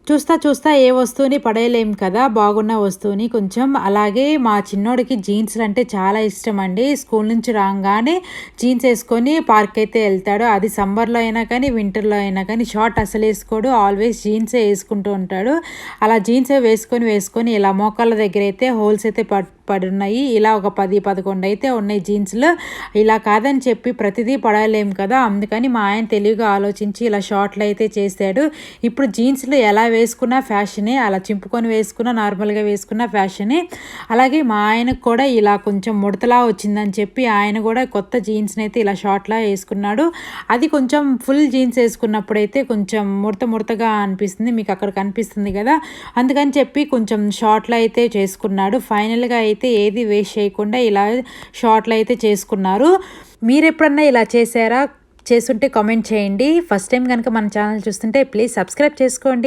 చూస్తా చూస్తా ఏ వస్తువుని పడేయలేం కదా! బాగున్న వస్తువుని కొంచెం. అలాగే మా చిన్నోడికి జీన్స్‌లంటే చాలా ఇష్టమండి. స్కూల్ నుంచి రాంగానే జీన్స్ ఏసుకొని పార్క్‌కైతే ఎళ్తాడు. అది సమ్మర్‌లో అయినా కానీ, వింటర్‌లో అయినా కానీ షార్ట్ అసలేసుకోడు. ఆల్వేస్ జీన్సే ఏసుకుంటూ ఉంటాడు. అలా జీన్సే వేసుకొని ఇలా మోకాళ్ళ దగ్గరైతే హోల్స్ అయితే పడున్నాయి. ఇలా ఒక 10, 11 అయితే ఉన్నాయి జీన్స్‌లు. ఇలా కాదని చెప్పి ప్రతిదీ పడేయలేం కదా! అందుకని మా ఆయన తెలివిగా ఆలోచించి ఇలా షార్ట్‌లయితే చేసాడు. ఇప్పుడు జీన్స్‌లు ఎలా వేసుకున్నా ఫ్యాషనే. అలా చింపుకొని వేసుకున్నా, నార్మల్‌గా వేసుకున్నా ఫ్యాషనే. అలాగే మా ఆయనకు కూడా ఇలా కొంచెం ముడతలా వచ్చిందని చెప్పి ఆయన కూడా కొత్త జీన్స్‌నైతే ఇలా షార్ట్‌లా ఏసుకున్నాడు. అది కొంచెం ఫుల్ జీన్స్ ఏసుకున్నప్పుడైతే కొంచెం ముడతగా అనిపిస్తుంది. మీకు అక్కడ కనిపిస్తుంది కదా! అందుకని చెప్పి కొంచెం షార్ట్‌లో అయితే చేసుకున్నాడు. ఫైనల్‌గా అయితే ఏది వేస్ట్ చేయకుండా ఇలా షార్ట్‌లో అయితే చేసుకున్నారు. మీరెప్పుడన్నా ఇలా చేశారా? చేసుంటే కామెంట్ చేయండి. ఫస్ట్ టైం గనుక మన ఛానల్ చూస్తుంటే ప్లీజ్ సబ్స్క్రైబ్ చేసుకోండి.